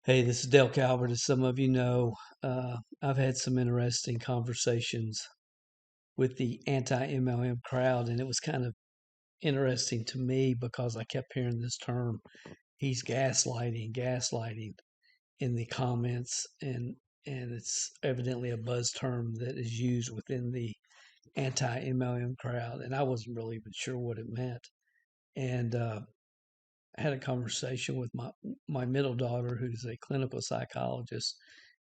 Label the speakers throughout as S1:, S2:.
S1: Hey, this is Dale Calvert. As some of you know, I've had some interesting conversations with the anti MLM crowd, and it was kind of interesting to me because I kept hearing this term, he's gaslighting in the comments, and it's evidently a buzz term that is used within the anti MLM crowd, and I wasn't really even sure what it meant. And I had a conversation with my middle daughter, who's a clinical psychologist,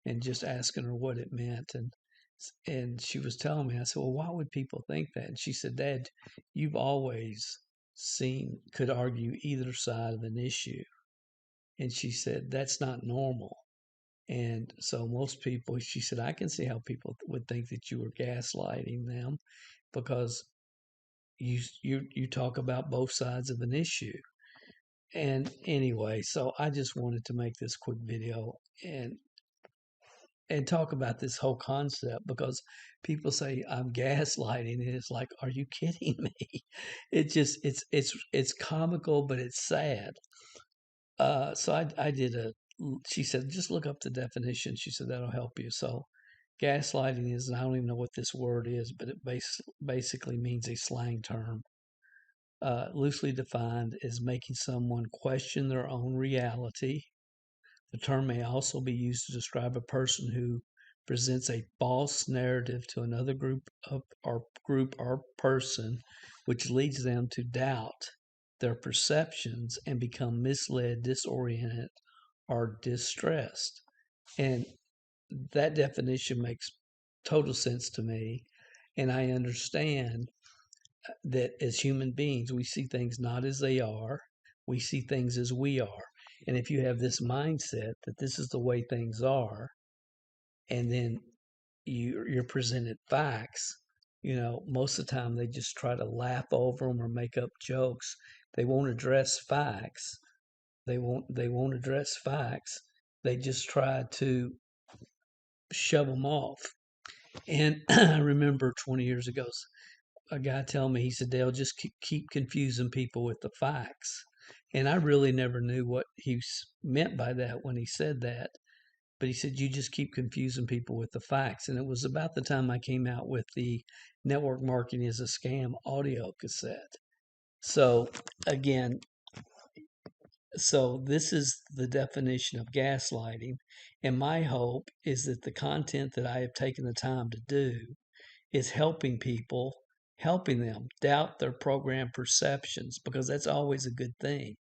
S1: and just asking her what it meant. And she was telling me, I said, well, why would people think that? And she said, Dad, you've always could argue either side of an issue. And she said, that's not normal. And so most people, she said, I can see how people would think that you were gaslighting them because you talk about both sides of an issue. And anyway, so I just wanted to make this quick video and talk about this whole concept because people say I'm gaslighting, and it's like, are you kidding me? It just it's comical, but it's sad. So I did a. She said, just look up the definition. She said that'll help you. So gaslighting is, and I don't even know what this word is, but it basically means a slang term, loosely defined as making someone question their own reality. The term may also be used to describe a person who presents a false narrative to another group or person, which leads them to doubt their perceptions and become misled, disoriented, or distressed. And that definition makes total sense to me. And I understand that as human beings, we see things not as they are, we see things as we are. And if you have this mindset that this is the way things are, and then you're presented facts, most of the time they just try to laugh over them or make up jokes. They won't address facts. They won't address facts. They just try to shove them off. And I remember 20 years ago, a guy tell me, he said, Dale, just keep confusing people with the facts. And I really never knew what he meant by that when he said that. But he said, you just keep confusing people with the facts. And it was about the time I came out with the Network Marketing is a Scam audio cassette. So again, so this is the definition of gaslighting. And my hope is that the content that I have taken the time to do is helping them doubt their program perceptions, because that's always a good thing.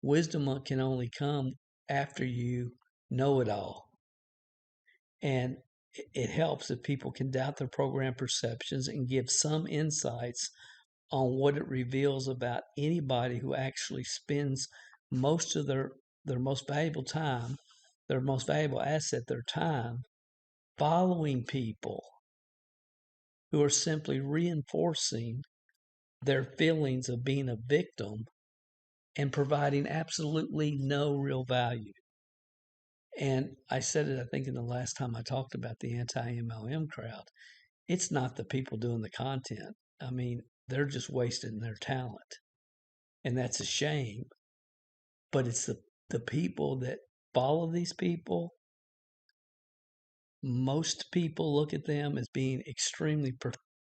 S1: Wisdom can only come after you know it all. And it helps if people can doubt their program perceptions and give some insights on what it reveals about anybody who actually spends most of their most valuable time, their most valuable asset, their time, following people who are simply reinforcing their feelings of being a victim and providing absolutely no real value. And I said it, I think, in the last time I talked about the anti MLM crowd. It's not the people doing the content. I mean, they're just wasting their talent. And that's a shame. But it's the people that follow these people. Most people look at them as being extremely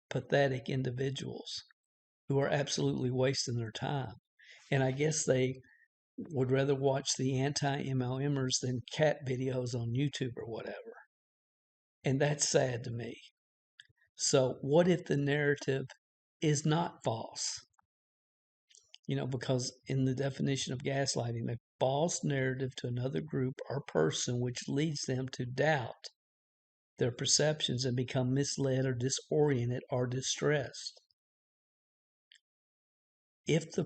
S1: pathetic individuals who are absolutely wasting their time. And I guess they would rather watch the anti MLMers than cat videos on YouTube or whatever. And that's sad to me. So, what if the narrative is not false? Because in the definition of gaslighting, a false narrative to another group or person which leads them to doubt their perceptions and become misled or disoriented or distressed. If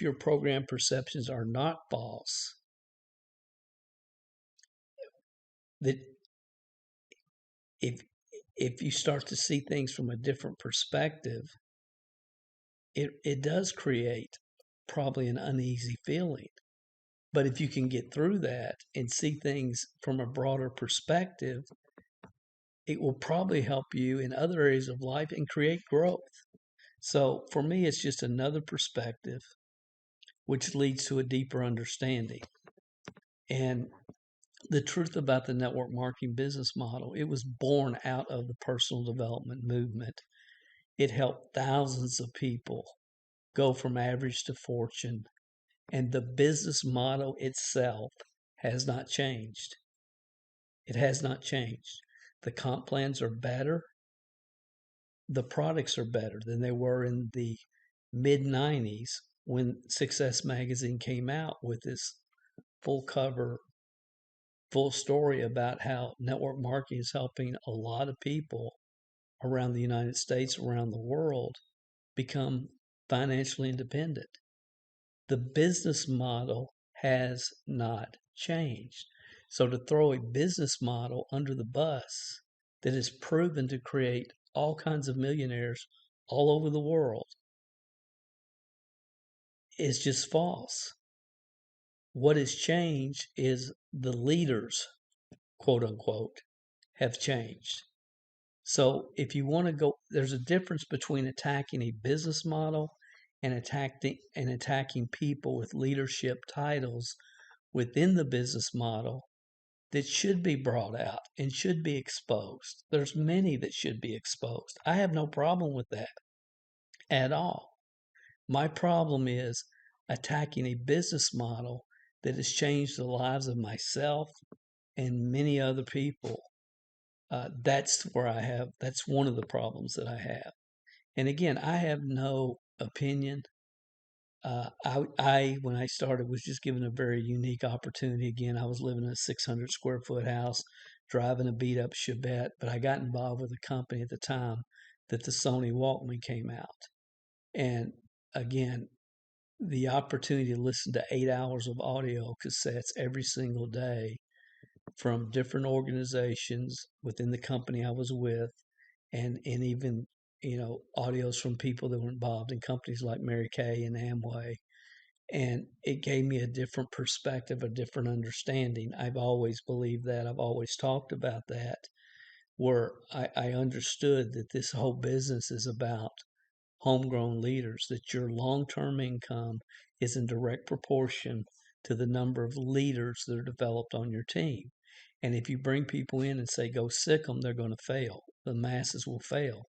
S1: your program perceptions are not false, that if you start to see things from a different perspective, it does create probably an uneasy feeling. But if you can get through that and see things from a broader perspective, it will probably help you in other areas of life and create growth. So for me, it's just another perspective which leads to a deeper understanding. And the truth about the network marketing business model, it was born out of the personal development movement. It helped thousands of people go from average to fortune. And the business model itself has not changed. It has not changed. The comp plans are better. The products are better than they were in the mid 90s when Success Magazine came out with this full cover, full story about how network marketing is helping a lot of people around the United States, around the world, become financially independent. The business model has not changed. So to throw a business model under the bus that is proven to create all kinds of millionaires all over the world is just false. What has changed is the leaders, quote unquote, have changed. So if you want to go, there's a difference between attacking a business model and attacking people with leadership titles within the business model that should be brought out and should be exposed. There's many that should be exposed. I have no problem with that at all. My problem is attacking a business model that has changed the lives of myself and many other people. That's one of the problems that I have. And again, I have no opinion. When I started, was just given a very unique opportunity. Again, I was living in a 600 square foot house, driving a beat up Chevette, but I got involved with a company at the time that the Sony Walkman came out. And again, the opportunity to listen to 8 hours of audio cassettes every single day from different organizations within the company I was with, and even audios from people that were involved in companies like Mary Kay and Amway, and it gave me a different perspective, a different understanding. I've always believed that. I've always talked about that, where I understood that this whole business is about homegrown leaders, that your long-term income is in direct proportion to the number of leaders that are developed on your team. And if you bring people in and say, go sick them, they're going to fail. The masses will fail.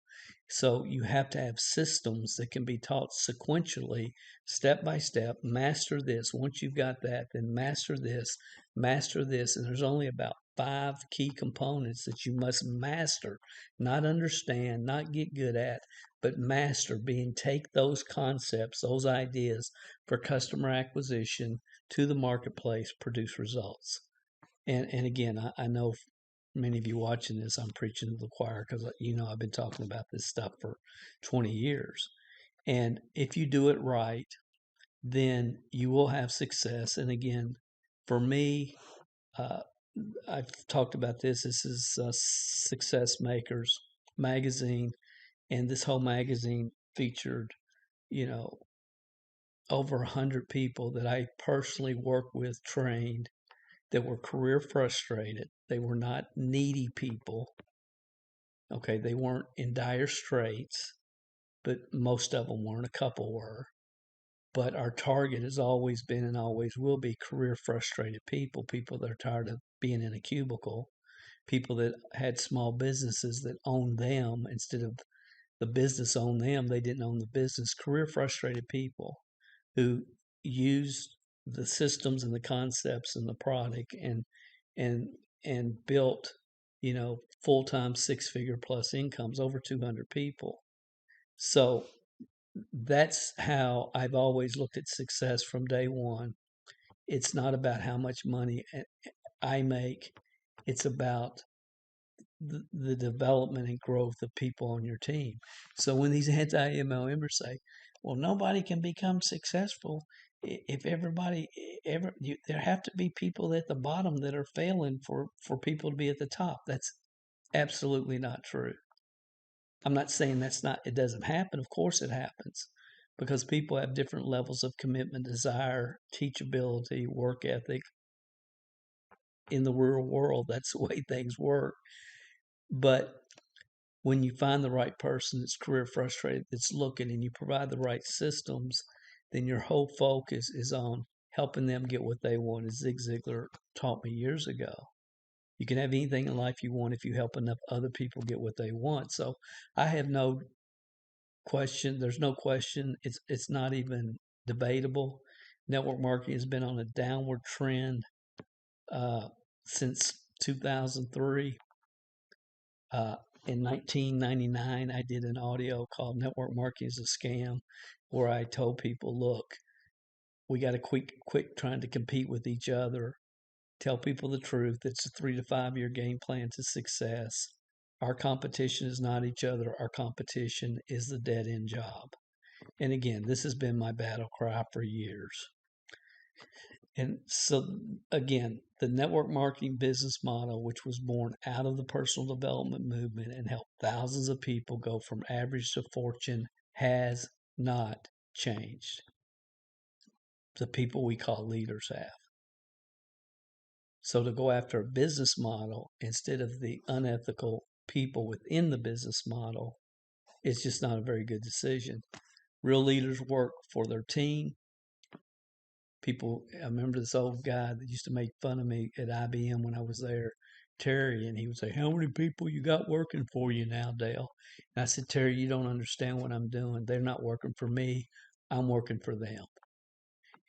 S1: So you have to have systems that can be taught sequentially, step by step. Master this. Once you've got that, then master this, master this. And there's only about 5 key components that you must master, not understand, not get good at, but master, being take those concepts, those ideas for customer acquisition to the marketplace, produce results. And again, I know many of you watching this, I'm preaching to the choir because I've been talking about this stuff for 20 years. And if you do it right, then you will have success. And again, for me, uh, I've talked about this. This is Success Makers magazine, and this whole magazine featured, you know, over 100 people that I personally worked with, trained, that were career frustrated. They were not needy people. Okay, they weren't in dire straits, but most of them weren't. A couple were. But our target has always been and always will be career frustrated people, people that are tired of being in a cubicle, people that had small businesses that owned them instead of the business owned them. They didn't own the business. Career frustrated people who used the systems and the concepts and the product and and built, full-time 6-figure plus incomes, over 200 people. So that's how I've always looked at success from day one. It's not about how much money I make. It's about the development and growth of people on your team. So when these anti MLMers say, well, nobody can become successful if everybody there have to be people at the bottom that are failing for people to be at the top. That's absolutely not true. I'm not saying it doesn't happen. Of course it happens, because people have different levels of commitment, desire, teachability, work ethic. In the real world, that's the way things work. But when you find the right person that's career frustrated, that's looking, and you provide the right systems, then your whole focus is on helping them get what they want, as Zig Ziglar taught me years ago. You can have anything in life you want if you help enough other people get what they want. So I have no question. There's no question. It's not even debatable. Network marketing has been on a downward trend uh, since 2003. In 1999, I did an audio called "Network Marketing is a Scam," where I told people, "Look, we got to quit trying to compete with each other. Tell people the truth. It's a 3 to 5 year game plan to success. Our competition is not each other. Our competition is the dead end job." And again, this has been my battle cry for years. And so, again, the network marketing business model, which was born out of the personal development movement and helped thousands of people go from average to fortune, has not changed. The people we call leaders have. So to go after a business model instead of the unethical people within the business model is just not a very good decision. Real leaders work for their team. People, I remember this old guy that used to make fun of me at IBM when I was there, Terry, and he would say, "How many people you got working for you now, Dale?" And I said, "Terry, you don't understand what I'm doing. They're not working for me. I'm working for them."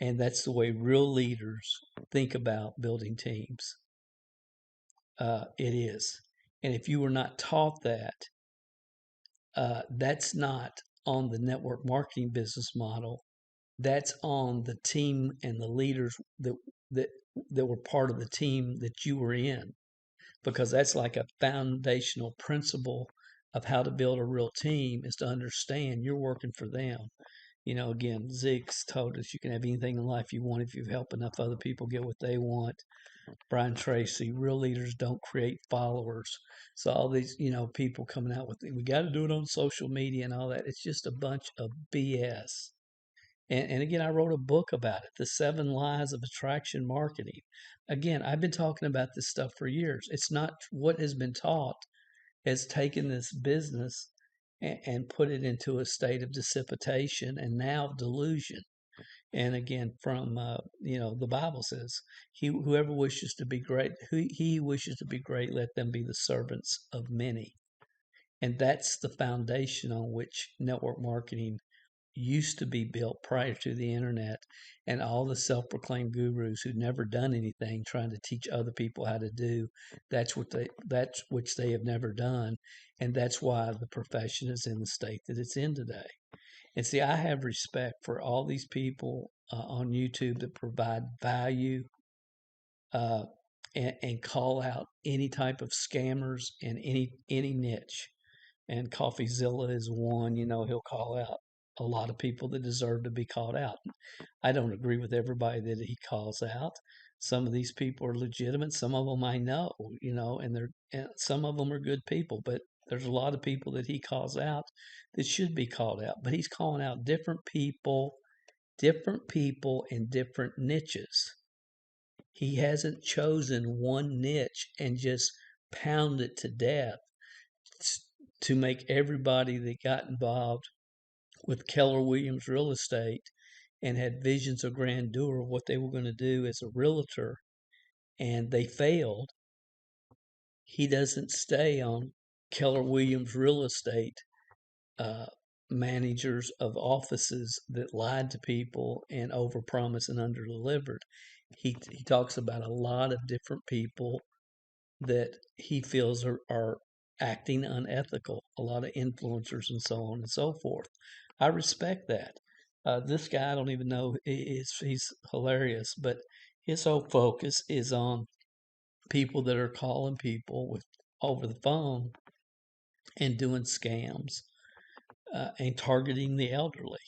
S1: And that's the way real leaders think about building teams. It is. And if you were not taught that, that's not on the network marketing business model. That's on the team and the leaders that that were part of the team that you were in, because that's like a foundational principle of how to build a real team, is to understand you're working for them. Again, Zig's told us you can have anything in life you want if you help enough other people get what they want. Brian Tracy, real leaders don't create followers. So all these, people coming out with, we got to do it on social media and all that. It's just a bunch of BS. And again, I wrote a book about it, The 7 Lies of Attraction Marketing. Again, I've been talking about this stuff for years. It's not what has been taught has taken this business and put it into a state of dissipation and now delusion. And again, from the Bible says, whoever wishes to be great, he wishes to be great, let them be the servants of many. And that's the foundation on which network marketing used to be built prior to the internet, and all the self-proclaimed gurus who'd never done anything trying to teach other people how to do that's which they have never done. And that's why the profession is in the state that it's in today. And see, I have respect for all these people on YouTube that provide value uh, and call out any type of scammers in any niche. And Coffeezilla is one. He'll call out a lot of people that deserve to be called out. I don't agree with everybody that he calls out. Some of these people are legitimate. Some of them I know, and some of them are good people. But there's a lot of people that he calls out that should be called out. But he's calling out different people in different niches. He hasn't chosen one niche and just pound it to death to make everybody that got involved with Keller Williams Real Estate and had visions of grandeur of what they were going to do as a realtor, and they failed. He doesn't stay on Keller Williams Real Estate managers of offices that lied to people and overpromised and underdelivered. He talks about a lot of different people that he feels are acting unethical, a lot of influencers and so on and so forth. I respect that. This guy, I don't even know, he's hilarious, but his whole focus is on people that are calling people over the phone and doing scams and targeting the elderly.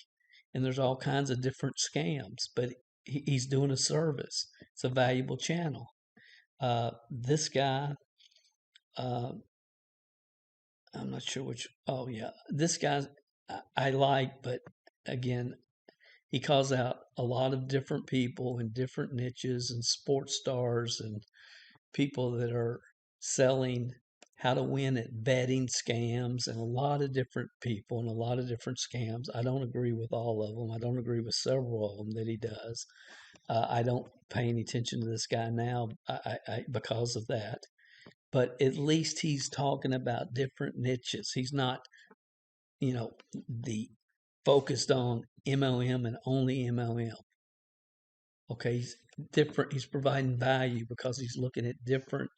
S1: And there's all kinds of different scams, but he's doing a service. It's a valuable channel. This guy, I'm not sure which. Oh yeah, this guy I like, but again, he calls out a lot of different people in different niches and sports stars and people that are selling how to win at betting scams and a lot of different people and a lot of different scams. I don't agree with all of them. I don't agree with several of them that he does. I don't pay any attention to this guy now because of that. But at least he's talking about different niches. He's not, the focused on MLM and only MLM. Okay, he's different. He's providing value because he's looking at different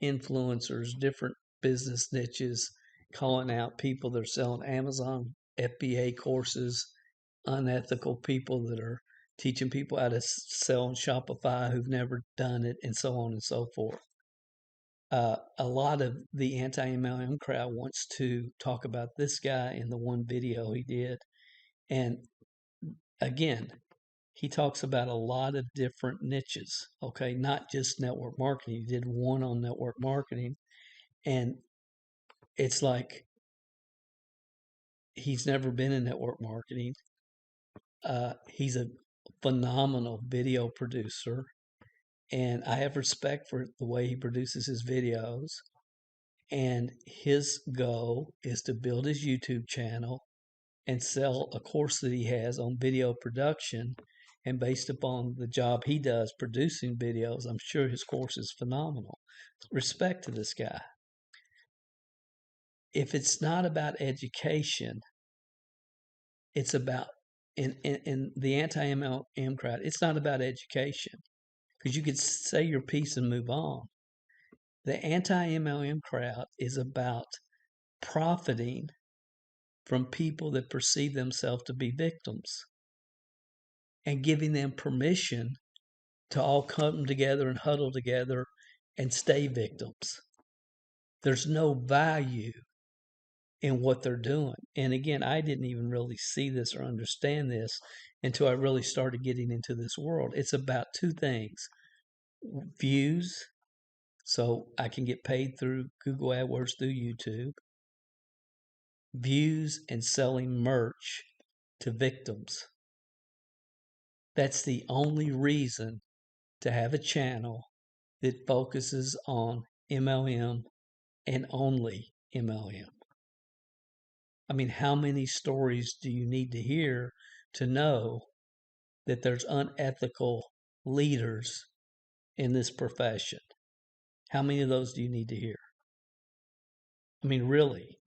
S1: influencers, different business niches, calling out people that are selling Amazon FBA courses, unethical people that are teaching people how to sell on Shopify who've never done it, and so on and so forth. A lot of the anti MLM crowd wants to talk about this guy in the one video he did. And again, he talks about a lot of different niches, okay, not just network marketing. He did one on network marketing, and it's like he's never been in network marketing. He's a phenomenal video producer, and I have respect for the way he produces his videos. And his goal is to build his YouTube channel and sell a course that he has on video production. And based upon the job he does producing videos, I'm sure his course is phenomenal. Respect to this guy. If it's not about education, it's about, in the anti MLM crowd, it's not about education, because you could say your piece and move on. The anti MLM crowd is about profiting from people that perceive themselves to be victims and giving them permission to all come together and huddle together and stay victims. There's no value in what they're doing. And again, I didn't even really see this or understand this until I really started getting into this world. It's about two things: views, so I can get paid through Google AdWords, through YouTube, views, and selling merch to victims. That's the only reason to have a channel that focuses on MLM and only MLM. I mean, how many stories do you need to hear to know that there's unethical leaders in this profession? How many of those do you need to hear? I mean, really.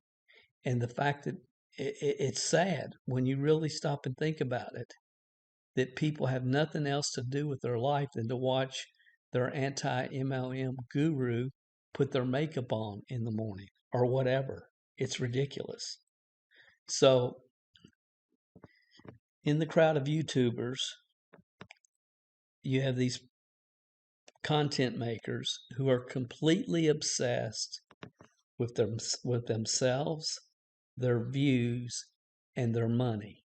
S1: And the fact that it's sad when you really stop and think about it, that people have nothing else to do with their life than to watch their anti-MLM guru put their makeup on in the morning or whatever. It's ridiculous. So in the crowd of YouTubers, you have these content makers who are completely obsessed with themselves, their views, and their money.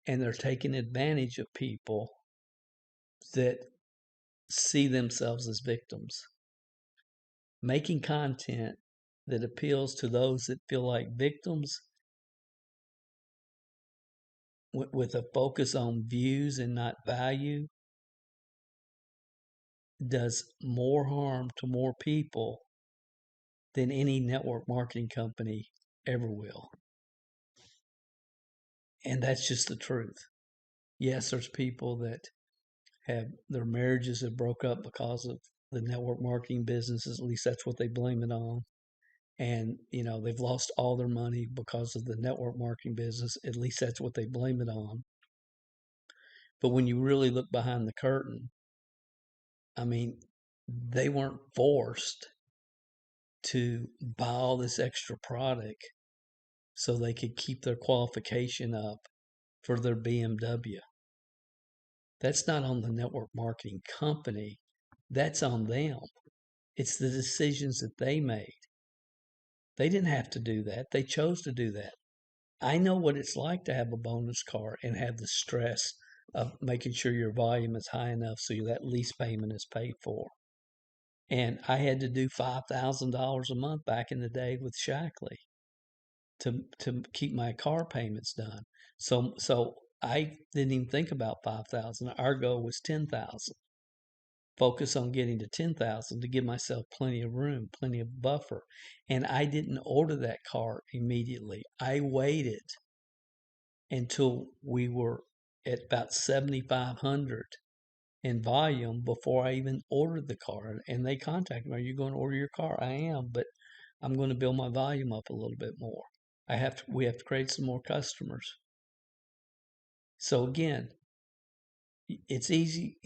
S1: And they're taking advantage of people that see themselves as victims, making content that appeals to those that feel like victims with a focus on views and not value does more harm to more people than any network marketing company ever will. And that's just the truth. Yes, there's people that have their marriages have broke up because of the network marketing businesses. At least that's what they blame it on. And, they've lost all their money because of the network marketing business. At least that's what they blame it on. But when you really look behind the curtain, I mean, they weren't forced to buy all this extra product so they could keep their qualification up for their BMW. That's not on the network marketing company. That's on them. It's the decisions that they made. They didn't have to do that. They chose to do that. I know what it's like to have a bonus car and have the stress of making sure your volume is high enough so that lease payment is paid for. And I had to do $5,000 a month back in the day with Shackley to keep my car payments done. So I didn't even think about 5,000. Our goal was 10,000 focus on getting to 10,000 to give myself plenty of room, plenty of buffer. And I didn't order that car immediately. I waited until we were at about 7,500 in volume before I even ordered the car. And they contacted me, are you going to order your car? I am, but I'm going to build my volume up a little bit more. We have to create some more customers. So again, it's easy.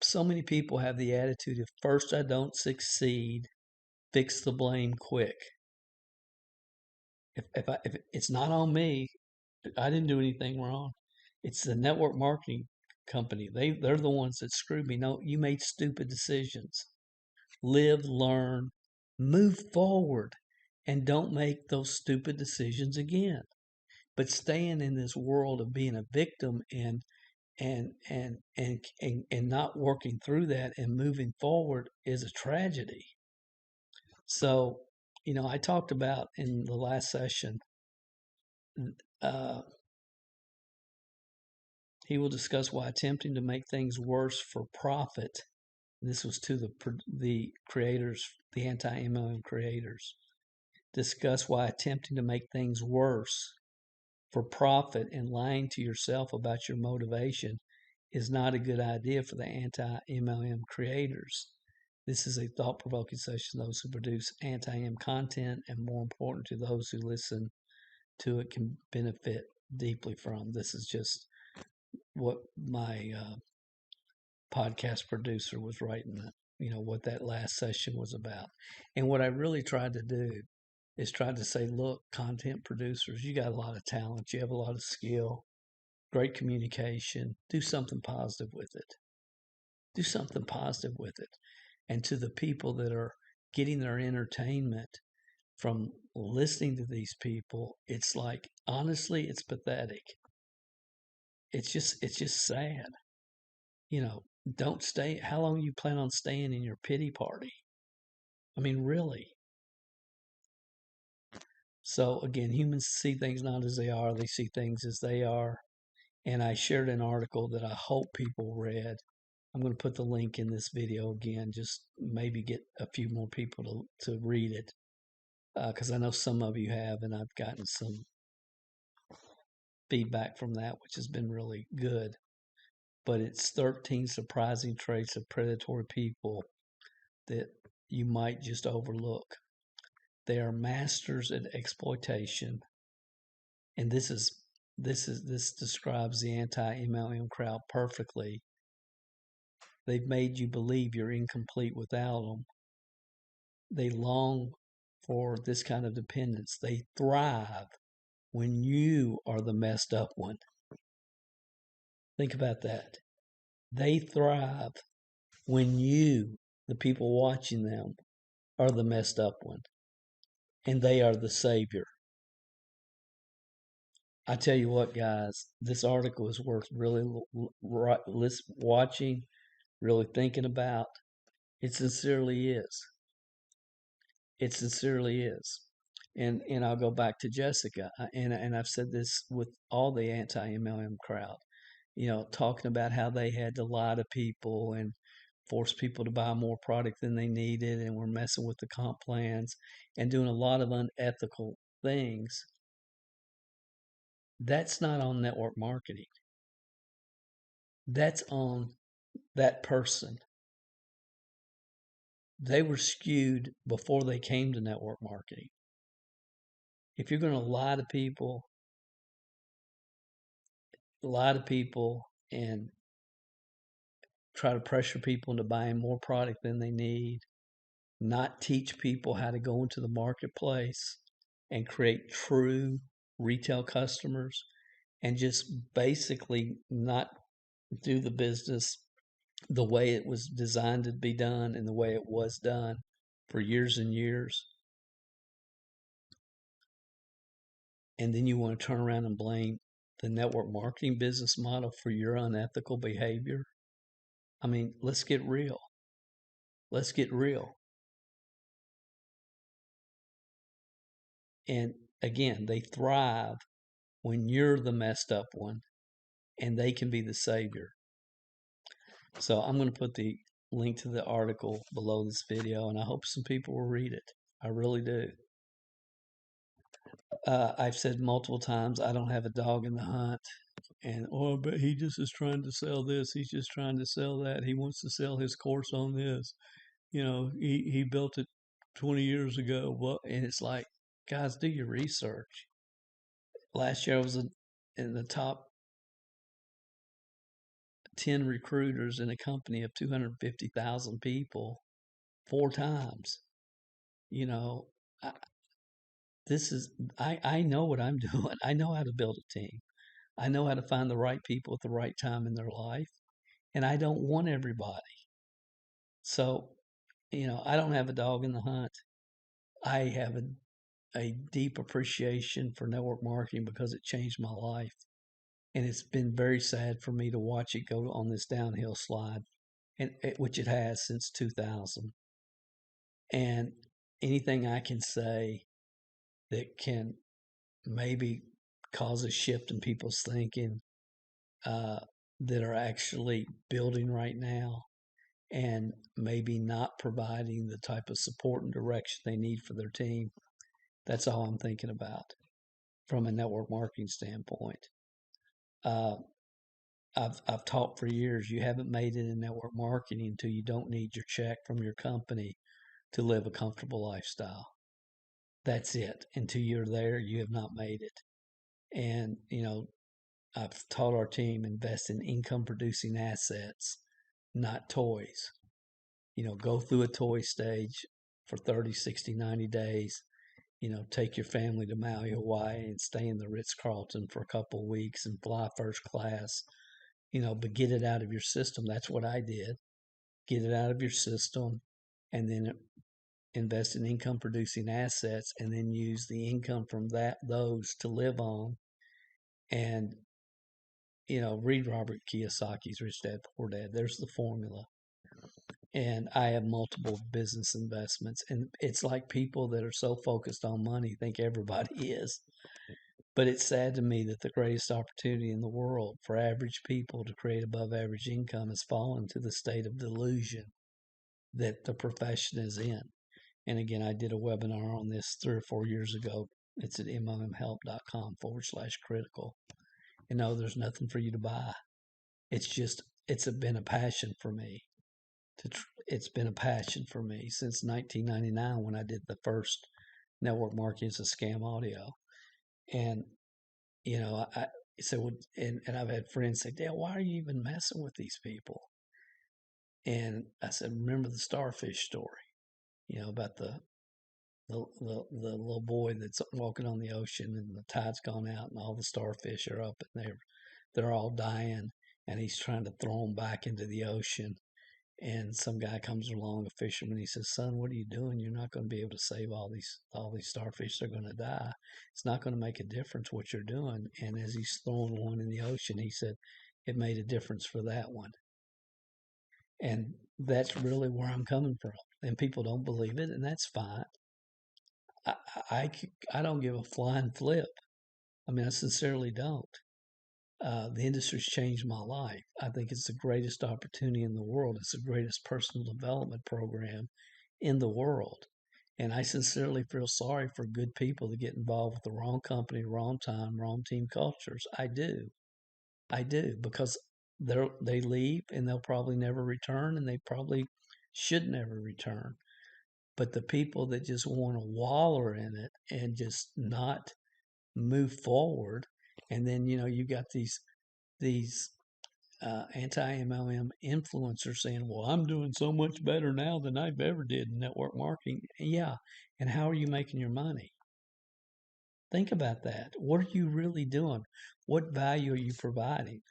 S1: So many people have the attitude, if first I don't succeed, fix the blame quick. If it's not on me, I didn't do anything wrong. It's the network marketing company. They're the ones that screwed me. No, you made stupid decisions. Live, learn, move forward, and don't make those stupid decisions again. But staying in this world of being a victim and not working through that and moving forward is a tragedy. So, I talked about in the last session, he will discuss why attempting to make things worse for profit. This was to the creators, the anti MLM creators. Discuss why attempting to make things worse for profit and lying to yourself about your motivation is not a good idea for the anti MLM creators. This is a thought-provoking session. Those who produce anti-M content, and more important, to those who listen to it, can benefit deeply from. This is just what my podcast producer was writing, what that last session was about. And what I really tried to do is tried to say, look, content producers, you got a lot of talent, you have a lot of skill, great communication, do something positive with it. Do something positive with it. And to the people that are getting their entertainment from listening to these people, it's like, honestly, it's pathetic. It's just sad. Don't stay. How long you plan on staying in your pity party? I mean, really. So again, humans see things not as they are, they see things as they are. And I shared an article that I hope people read. I'm going to put the link in this video again, just maybe get a few more people to read it, because I know some of you have, and I've gotten some feedback from that, which has been really good. But it's 13 surprising traits of predatory people that you might just overlook. They are masters at exploitation, and this describes the anti-MLM crowd perfectly. They've made you believe you're incomplete without them. They long for this kind of dependence. They thrive when you are the messed up one. Think about that. They thrive when you, the people watching them, are the messed up one. And they are the savior. I tell you what, guys, this article is worth really watching, really thinking about. It sincerely is. It sincerely is. And I'll go back to Jessica, and I've said this with all the anti-MLM crowd, talking about how they had to lie to people and force people to buy more product than they needed, and were messing with the comp plans and doing a lot of unethical things. That's not on network marketing. That's on that person. They were skewed before they came to network marketing. If you're going to lie to people and try to pressure people into buying more product than they need, not teach people how to go into the marketplace and create true retail customers, and just basically not do the business the way it was designed to be done and the way it was done for years and years. And then you want to turn around and blame the network marketing business model for your unethical behavior. I mean, let's get real. Let's get real. And again, they thrive when you're the messed up one, and they can be the savior. So I'm going to put the link to the article below this video, and I hope some people will read it. I really do. I've said multiple times I don't have a dog in the hunt. And, oh, but he just is trying to sell this. He's just trying to sell that. He wants to sell his course on this. He built it 20 years ago. Well, and it's like, guys, do your research. Last year I was in the top 10 recruiters in a company of 250,000 people 4 times. You know, I, I know what I'm doing. I know how to build a team. I know how to find the right people at the right time in their life. And I don't want everybody. So, I don't have a dog in the hunt. I have a deep appreciation for network marketing because it changed my life. And it's been very sad for me to watch it go on this downhill slide, which it has since 2000. And anything I can say that can maybe cause a shift in people's thinking that are actually building right now and maybe not providing the type of support and direction they need for their team. That's all I'm thinking about from a network marketing standpoint. I've taught for years, you haven't made it in network marketing until you don't need your check from your company to live a comfortable lifestyle. That's it. Until you're there, you have not made it. And, I've taught our team invest in income producing assets, not toys. Go through a toy stage for 30, 60, 90 days. Take your family to Maui, Hawaii, and stay in the Ritz-Carlton for a couple of weeks and fly first class. But get it out of your system. That's what I did. Get it out of your system and then invest in income producing assets and then use the income from those to live on. And, read Robert Kiyosaki's Rich Dad, Poor Dad. There's the formula. And I have multiple business investments. And it's like people that are so focused on money think everybody is. But it's sad to me that the greatest opportunity in the world for average people to create above average income has fallen to the state of delusion that the profession is in. And again, I did a webinar on this 3 or 4 years ago. It's at mlmhelp.com/critical. And no, there's nothing for you to buy. It's been a passion for me. It's been a passion for me since 1999 when I did the first network marketing as a scam audio. And, I so, and I've had friends say, Dale, why are you even messing with these people? And I said, remember the starfish story, about the little boy that's walking on the ocean and the tide's gone out and all the starfish are up and they're all dying and he's trying to throw them back into the ocean. And some guy comes along, a fisherman, he says, son, what are you doing? You're not going to be able to save all these starfish. They're going to die. It's not going to make a difference what you're doing. And as he's throwing one in the ocean, he said, it made a difference for that one. And that's really where I'm coming from. And people don't believe it, and that's fine. I don't give a flying flip. I mean, I sincerely don't. The industry's changed my life. I think it's the greatest opportunity in the world. It's the greatest personal development program in the world. And I sincerely feel sorry for good people that get involved with the wrong company, wrong time, wrong team cultures. I do. Because they leave and they'll probably never return and they probably should never return. But the people that just want to waller in it and just not move forward, and then you got these anti MLM influencers saying, "Well, I'm doing so much better now than I've ever did in network marketing." Yeah, and how are you making your money? Think about that. What are you really doing? What value are you providing?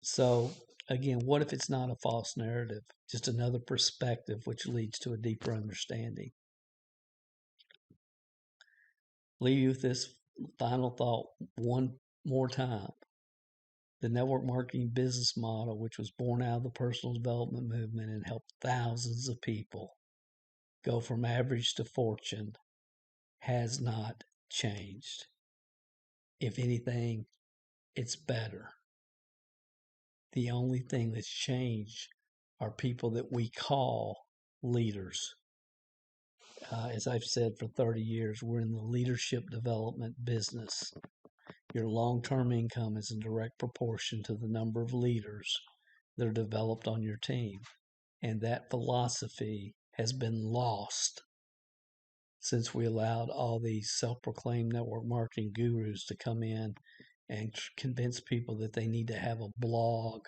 S1: So again, what if it's not a false narrative, just another perspective which leads to a deeper understanding? Leave you with this final thought one more time. The network marketing business model, which was born out of the personal development movement and helped thousands of people go from average to fortune, has not changed. If anything, it's better. The only thing that's changed are people that we call leaders. As I've said for 30 years, we're in the leadership development business. Your long-term income is in direct proportion to the number of leaders that are developed on your team. And that philosophy has been lost since we allowed all these self-proclaimed network marketing gurus to come in and convince people that they need to have a blog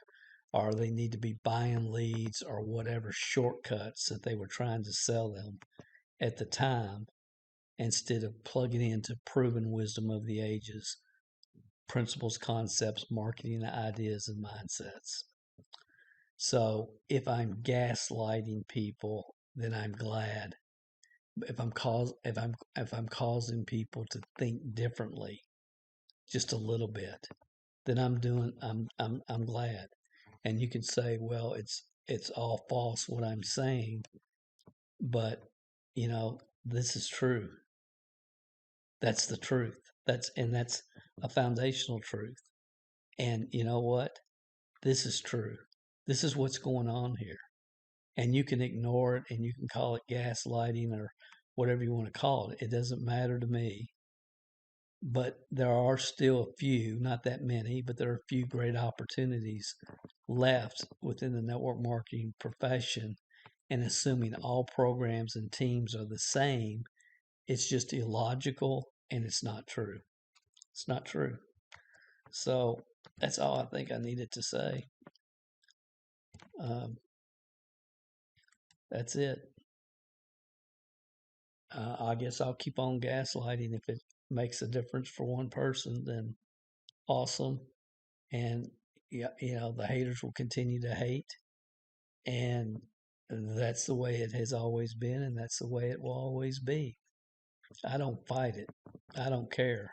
S1: or they need to be buying leads or whatever shortcuts that they were trying to sell them at the time, instead of plugging into proven wisdom of the ages, principles, concepts, marketing ideas, and mindsets. So if I'm gaslighting people, then I'm glad. If I'm causing people to think differently just a little bit, then I'm glad. And you can say, well, it's all false what I'm saying, but this is true. That's the truth. That's a foundational truth. And you know what? This is true. This is what's going on here. And you can ignore it and you can call it gaslighting or whatever you want to call it. It doesn't matter to me. But there are still a few, not that many, but there are a few great opportunities left within the network marketing profession. And assuming all programs and teams are the same, it's just illogical and it's not true. It's not true. So that's all I think I needed to say. That's it. I guess I'll keep on gaslighting. If it makes a difference for one person, then awesome. And the haters will continue to hate, and that's the way it has always been, and that's the way it will always be. I don't fight it. I don't care.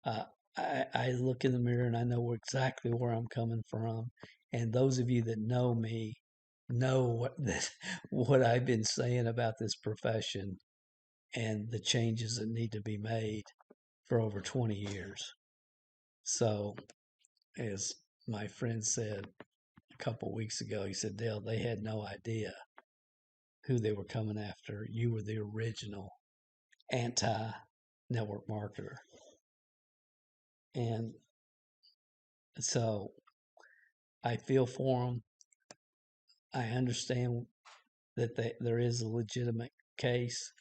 S1: I look in the mirror and I know exactly where I'm coming from. And those of you that know me know what I've been saying about this profession and the changes that need to be made for over 20 years. So, as my friend said a couple of weeks ago, he said, Dale, they had no idea who they were coming after. You were the original anti-network marketer. And so I feel for them. I understand that there is a legitimate case,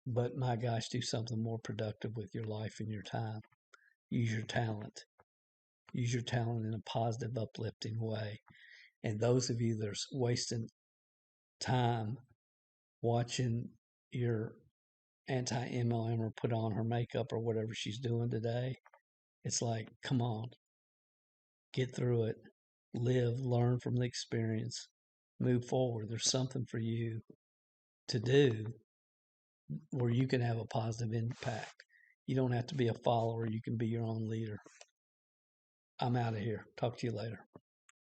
S1: but my gosh, do something more productive with your life and your time. Use your talent. Use your talent in a positive, uplifting way. And those of you that are wasting time watching your anti-MLMer put on her makeup or whatever she's doing today, it's like, come on, get through it, live, learn from the experience, move forward. There's something for you to do where you can have a positive impact. You don't have to be a follower. You can be your own leader. I'm out of here. Talk to you later.